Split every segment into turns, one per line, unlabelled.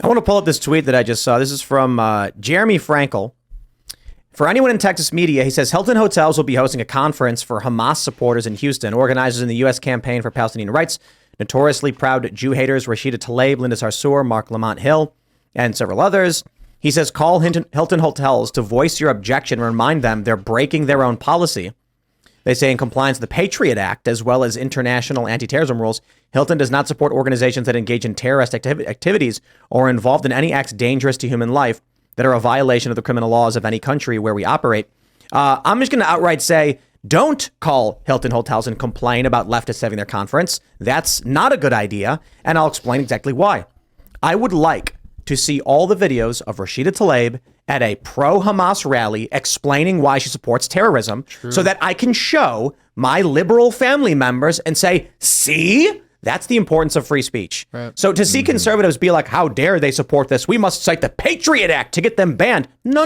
I want to pull up this tweet that I just saw. This is from Jeremy Frankel. For anyone in Texas media, he says Hilton Hotels will be hosting a conference for Hamas supporters in Houston. Organizers in the U.S. campaign for Palestinian rights, notoriously proud Jew haters Rashida Tlaib, Linda Sarsour, Mark Lamont Hill, and several others. He says call Hilton Hotels to voice your objection and remind them they're breaking their own policy. They say in compliance with the Patriot Act, as well as international anti-terrorism rules, Hilton does not support organizations that engage in terrorist activities or are involved in any acts dangerous to human life that are a violation of the criminal laws of any country where we operate. I'm just going to outright say, don't call Hilton Hotels and complain about leftists having their conference. That's not a good idea, and I'll explain exactly why. I would like to see all the videos of Rashida Tlaib at a pro-Hamas rally explaining why she supports terrorism so that I can show my liberal family members and say, see, that's the importance of free speech. Right. So to see conservatives be like, how dare they support this? We must cite the Patriot Act to get them banned. No.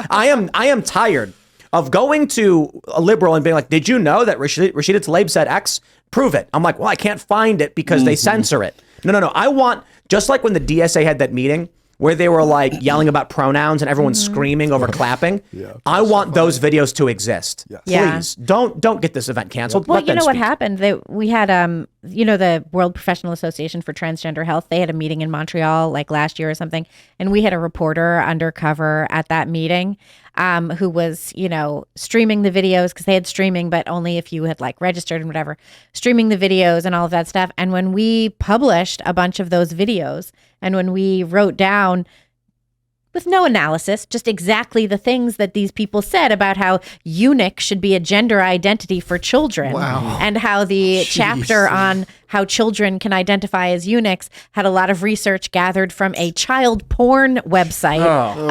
I am tired of going to a liberal and being like, did you know that Rashida Tlaib said X? Prove it. I'm like, well, I can't find it because they censor it. No. I want, just like when the DSA had that meeting where they were like yelling about pronouns and everyone's screaming over clapping. I want those videos to exist. Please don't get this event canceled.
Well, you know what happened? We had, the World Professional Association for Transgender Health. They had a meeting in Montreal like last year or something. And we had a reporter undercover at that meeting who was, streaming the videos because they had streaming, but only if you had like registered and whatever, streaming the videos and all of that stuff. And when we published a bunch of those videos and when we wrote down with no analysis, just exactly the things that these people said about how eunuch should be a gender identity for children and how the chapter on how children can identify as eunuchs had a lot of research gathered from a child porn website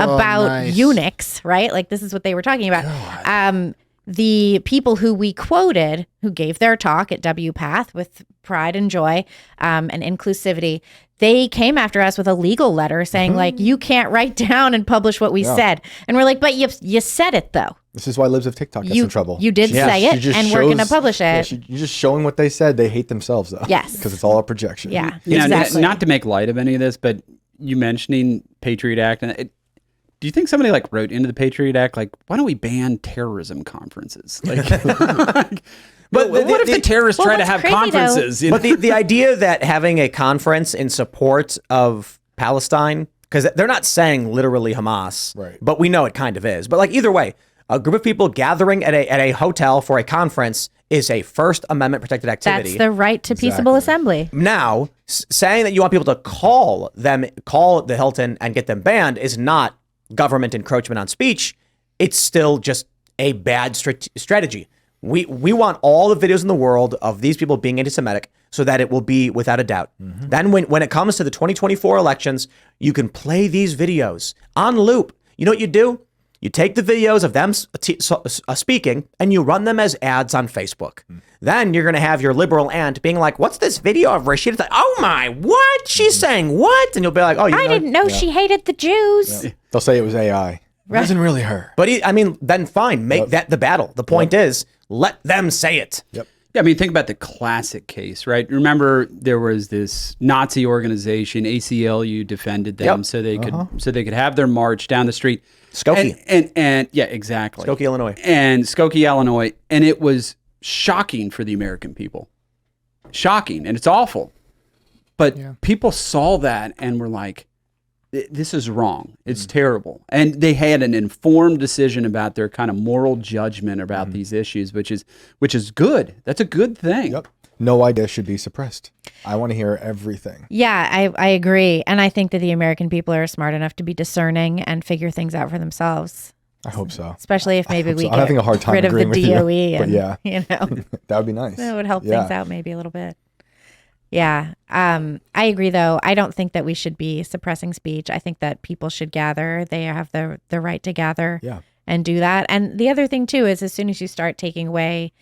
about eunuchs, right? Like this is what they were talking about. The people who we quoted, who gave their talk at WPATH with pride and joy and inclusivity, they came after us with a legal letter saying, like, you can't write down and publish what we said. And we're like, but you said it, though.
This is why Libs of TikTok gets in trouble.
You did say it, and we're going to publish it.
You're just showing what they said. They hate themselves, though.
Yes.
Because it's all a projection.
Yeah,
exactly. Not to make light of any of this, but you mentioning Patriot Act, and do you think somebody like wrote into the Patriot Act, like, why don't we ban terrorism conferences? Like, but what if the terrorists try to have conferences?
But the idea that having a conference in support of Palestine, because they're not saying literally Hamas, right? But we know it kind of is. But like either way, a group of people gathering at a hotel for a conference is a First Amendment protected activity.
That's the right to peaceable assembly.
Now, saying that you want people to call the Hilton and get them banned is not government encroachment on speech. It's still just a bad strategy. We want all the videos in the world of these people being anti-Semitic so that it will be without a doubt. Then when it comes to the 2024 elections, you can play these videos on loop. You know what you do? You take the videos of them speaking and you run them as ads on Facebook. Then you're going to have your liberal aunt being like, what's this video of Rashida? Oh my, what? She's saying what? And you'll be like, oh,
I didn't know she hated the Jews.
Yeah. They'll say it was AI. Right. It wasn't really her.
But then fine, make that the battle. The point is, let them say it.
Yep. Yeah, I mean, think about the classic case, right? Remember, there was this Nazi organization, ACLU, defended them so they could have their march down the street.
Skokie.
And yeah, exactly.
Skokie, Illinois.
And Skokie, Illinois. And it was shocking for the American people. Shocking. And it's awful. But people saw that and were like, this is wrong. It's terrible. And they had an informed decision about their kind of moral judgment about these issues, which is good. That's a good thing.
Yep. No idea should be suppressed. I want to hear everything.
Yeah, I agree. And I think that the American people are smart enough to be discerning and figure things out for themselves.
I hope so.
Especially if maybe we get
I'm having a hard time
rid of the DOE.
You,
and,
that would be nice.
That would help things out maybe a little bit. Yeah. I agree, though. I don't think that we should be suppressing speech. I think that people should gather. They have the right to gather and do that. And the other thing, too, is as soon as you start taking away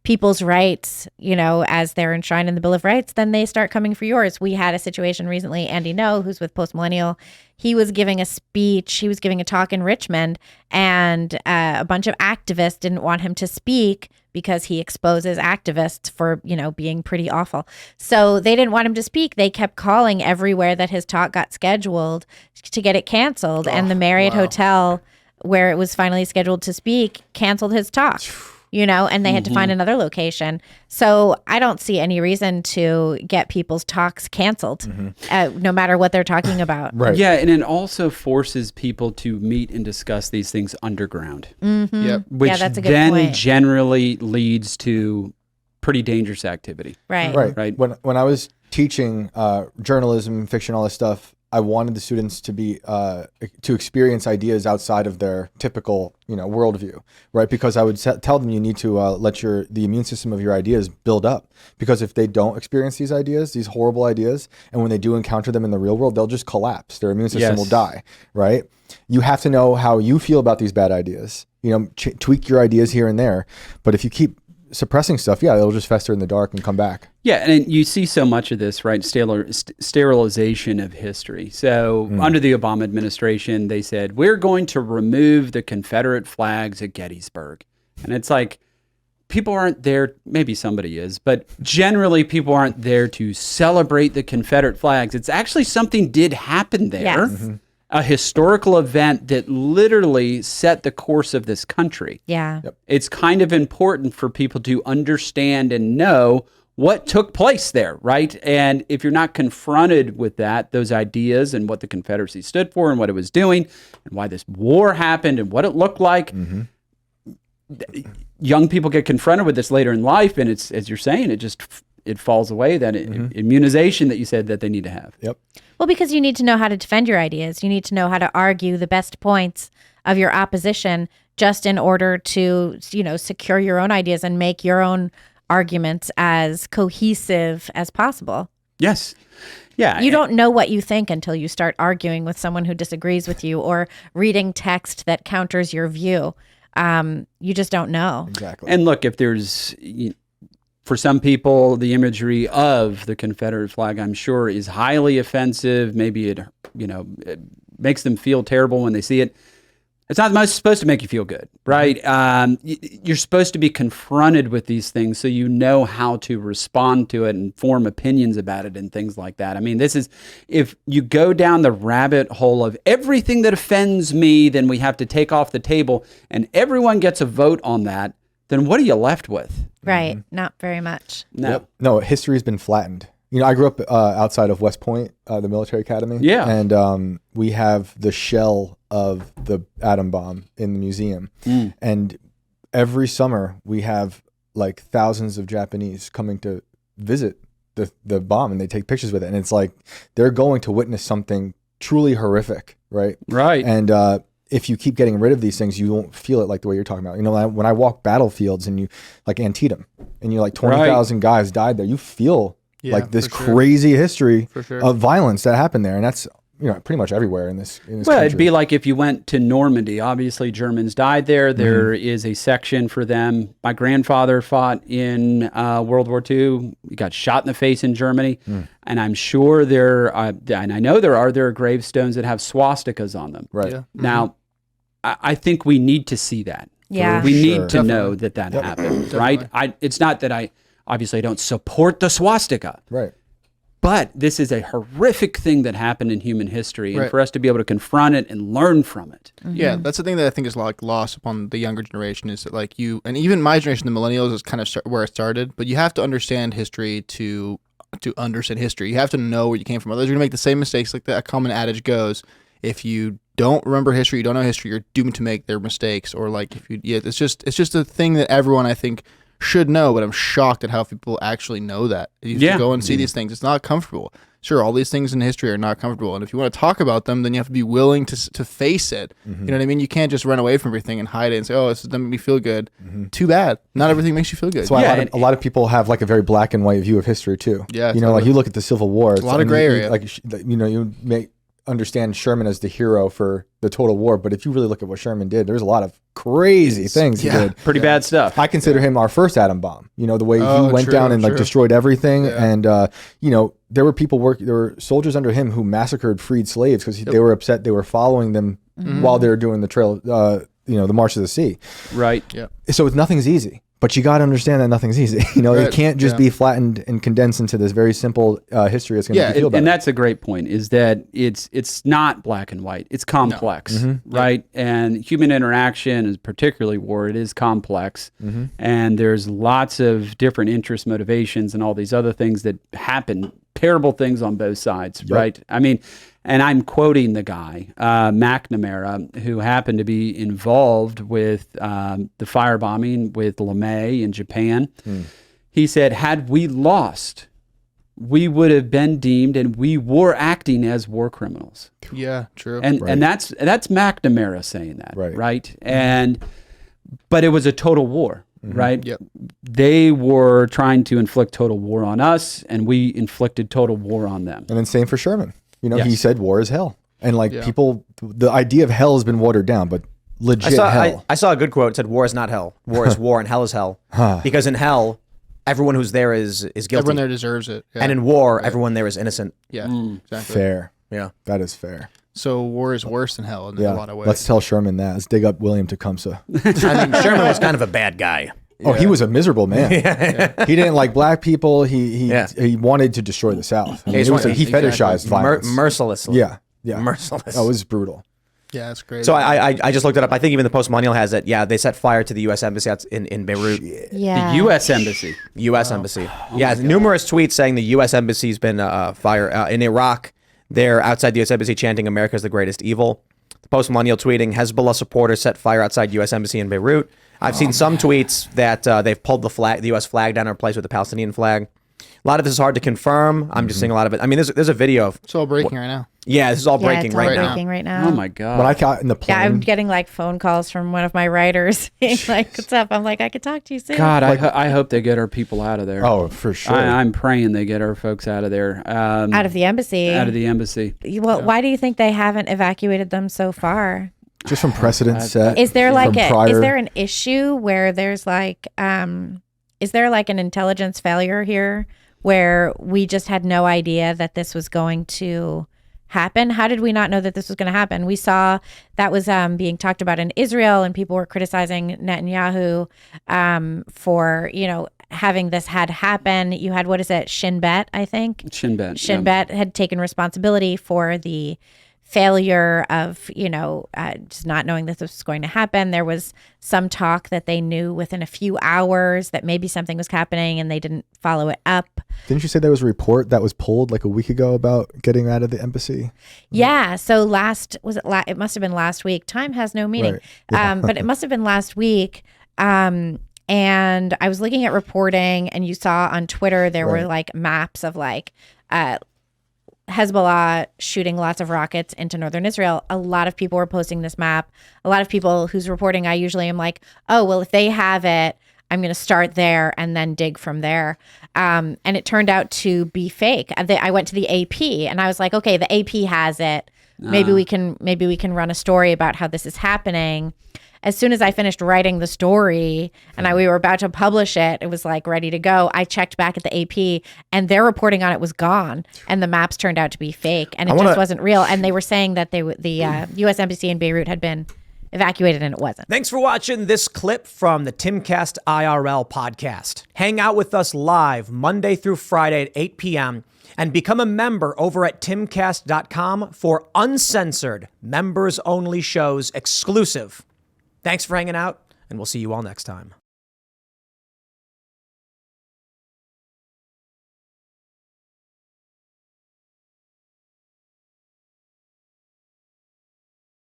people's rights, as they're enshrined in the Bill of Rights, then they start coming for yours. We had a situation recently, Andy No, who's with Post Millennial, he was giving a speech, he was giving a talk in Richmond, and a bunch of activists didn't want him to speak because he exposes activists for, being pretty awful. So they didn't want him to speak. They kept calling everywhere that his talk got scheduled to get it canceled. And the Marriott Hotel, where it was finally scheduled to speak, canceled his talk. And they had to find another location. So I don't see any reason to get people's talks canceled, no matter what they're talking about.
Right.
Yeah, and it also forces people to meet and discuss these things underground.
Mm-hmm.
Yep.
Which
that's a good
then
point.
generally leads to pretty dangerous activity.
Right.
When I was teaching journalism, fiction, all this stuff, I wanted the students to be to experience ideas outside of their typical, worldview, right? Because I would tell them you need to let the immune system of your ideas build up. Because if they don't experience these ideas, these horrible ideas, and when they do encounter them in the real world, they'll just collapse. Their immune system will die, right? You have to know how you feel about these bad ideas. Tweak your ideas here and there. But if you keep suppressing stuff, it'll just fester in the dark and come back.
Yeah, and you see so much of this, right? Sterilization of history. So under the Obama administration, they said, we're going to remove the Confederate flags at Gettysburg. And it's like, people aren't there, maybe somebody is, but generally people aren't there to celebrate the Confederate flags. It's actually something did happen there.
Yes.
Mm-hmm.
A historical event that literally set the course of this country.
Yeah.
Yep.
It's kind of important for people to understand and know what took place there, right? And if you're not confronted with those ideas and what the Confederacy stood for and what it was doing and why this war happened and what it looked like, young people get confronted with this later in life, and it's, as you're saying, it falls away, that immunization that you said that they need to have.
Yep.
Well, because you need to know how to defend your ideas. You need to know how to argue the best points of your opposition just in order to, secure your own ideas and make your own arguments as cohesive as possible.
Yes. Yeah.
You don't know what you think until you start arguing with someone who disagrees with you or reading text that counters your view. You just don't know.
Exactly.
And look, if there's... For some people, the imagery of the Confederate flag, I'm sure, is highly offensive. Maybe it makes them feel terrible when they see it. It's not supposed to make you feel good, right? You're supposed to be confronted with these things so you know how to respond to it and form opinions about it and things like that. I mean, if you go down the rabbit hole of everything that offends me, then we have to take off the table, and everyone gets a vote on that, then what are you left with?
Right. Not very much.
No.
Yep. No, history has been flattened. I grew up outside of West Point, the military academy.
Yeah.
And we have the shell of the atom bomb in the museum. And every summer we have like thousands of Japanese coming to visit the bomb, and they take pictures with it. And it's like they're going to witness something truly horrific, right?
Right.
And if you keep getting rid of these things, you won't feel it like the way you're talking about. When I walk battlefields and you like Antietam, and you're like 20,000 guys died there, you feel like this crazy history of violence that happened there, and that's pretty much everywhere in this country.
It'd be like if you went to Normandy. Obviously, Germans died there. There is a section for them. My grandfather fought in World War II. He got shot in the face in Germany, and I'm sure there are gravestones that have swastikas on them.
Right.
Yeah.
Now, I think we need to see that.
Yeah.
We need
Sure.
to know that happened, right? It's not that I don't support the swastika,
Right.
but this is a horrific thing that happened in human history, and
Right.
for us to be able to confront it and learn from it.
Yeah, that's the thing that I think is like lost upon the younger generation is that like and even my generation, the millennials, is kind of where it started. But you have to understand history to understand history. You have to know where you came from. Otherwise, you're gonna make the same mistakes. Like a common adage goes: if you don't remember history, you don't know history, you're doomed to make their mistakes. Or like it's just a thing that everyone I think should know. But I'm shocked at how people actually know that. You have to go and see these things. It's not comfortable. Sure, all these things in history are not comfortable, and if you want to talk about them, then you have to be willing to face it. You know what I mean? You can't just run away from everything and hide it and say, "Oh, this doesn't make me feel good." Too bad. Not everything makes you feel good.
That's why a lot of people have like a very black and white view of history too.
Yeah,
like you look at the Civil War. It's
a lot of gray area.
Like you make understand Sherman as the hero for the total war, but if you really look at what Sherman did, there's a lot of crazy things he did.
Pretty bad stuff.
I consider him our first atom bomb. You know, the way he went
true,
down and like
true.
destroyed everything. And, you know, there were there were soldiers under him who massacred freed slaves because they were upset. They were following them while they were doing the trail, you know, the March of the Sea.
Right.
Yeah.
So nothing's easy. But you got to understand that nothing's easy. You know, it can't just be flattened and condensed into this very simple history that's going to make you feel better.
And that's a great point, is that it's not black and white. It's complex, right? And human interaction, is particularly war, it is complex. And there's lots of different interest motivations and all these other things that happen, terrible things on both sides, right? I mean, and I'm quoting the guy, McNamara, who happened to be involved with the firebombing with LeMay in Japan. He said, had we lost, we would have been deemed, and we were acting as war criminals.
Yeah, true.
And that's McNamara saying that, right? But it was a total war, right?
Yep.
They were trying to inflict total war on us, and we inflicted total war on them.
And then same for Sherman. You know,
Yes.
he said war is hell. And like people, the idea of hell has been watered down, but legit hell.
I saw a good quote. It said, war is not hell. War is war and hell is hell. Because in hell, everyone who's there is guilty.
Everyone there deserves it. Yeah.
And in war, everyone there is innocent.
Yeah, exactly.
Fair.
Yeah.
That is fair.
So war is worse than hell in a lot of ways.
Let's tell Sherman that. Let's dig up William Tecumseh.
I mean, Sherman was kind of a bad guy.
Oh, he was a miserable man. He didn't like black people. He wanted to destroy the South. I mean, he fetishized violence.
Mercilessly.
Yeah.
Merciless.
Oh, it was brutal.
Yeah, that's great.
So I just looked it up. I think even the Post-Millennial has it. Yeah, they set fire to the U.S. Embassy in Beirut.
Yeah.
The U.S. Embassy.
U.S. Embassy. Numerous tweets saying the U.S. Embassy's been fire in Iraq. They're outside the U.S. Embassy chanting "America's the greatest evil." The Post-Millennial tweeting Hezbollah supporters set fire outside U.S. Embassy in Beirut. I've seen some tweets that they've pulled the U.S. flag down and replaced with the Palestinian flag. A lot of this is hard to confirm. I'm just seeing a lot of it. I mean, there's a video of.
it's all breaking right now.
Yeah, this is all
Yeah,
breaking
it's all
right now.
breaking right now.
Oh my God.
When I got in the plane,
Yeah, I'm getting like phone calls from one of my writers being like, what's up? I'm like, I could talk to you soon.
God, I hope they get our people out of there.
oh, for sure.
I'm praying they get our folks out of there.
Out of the embassy.
Out of the embassy.
Well, why do you think they haven't evacuated them so far?
Just from precedent set.
Is there like
from prior-
is there an issue where there's like is there like an intelligence failure here where we just had no idea that this was going to happen? How did we not know that this was going to happen? We saw that was being talked about in Israel, and people were criticizing Netanyahu for, you know, having this had happen. You had, what is it, Shin Bet, I think?
Shin Bet.
Shin Bet had taken responsibility for the failure of, you know, just not knowing that this was going to happen. There was some talk that they knew within a few hours that maybe something was happening and they didn't follow it up.
Didn't you say there was a report that was pulled like a week ago about getting out of the embassy?
Yeah. So it must have been last week. Time has no meaning.
Right. Yeah.
But it must have been last week. And I was looking at reporting, and you saw on Twitter, there were like maps of like, Hezbollah shooting lots of rockets into northern Israel. A lot of people were posting this map. A lot of people whose reporting I usually am like, oh, well, if they have it, I'm going to start there and then dig from there. And it turned out to be fake. I went to the AP and I was like, okay, the AP has it. Maybe we can run a story about how this is happening. As soon as I finished writing the story and we were about to publish it, it was like ready to go. I checked back at the AP and their reporting on it was gone, and the maps turned out to be fake, and it just wasn't real. And they were saying that the U.S. Embassy in Beirut had been evacuated, and it wasn't.
Thanks for watching this clip from the Timcast IRL podcast. Hang out with us live Monday through Friday at 8 p.m. and become a member over at timcast.com for uncensored, members-only shows exclusive. Thanks for hanging out, and we'll see you all next time.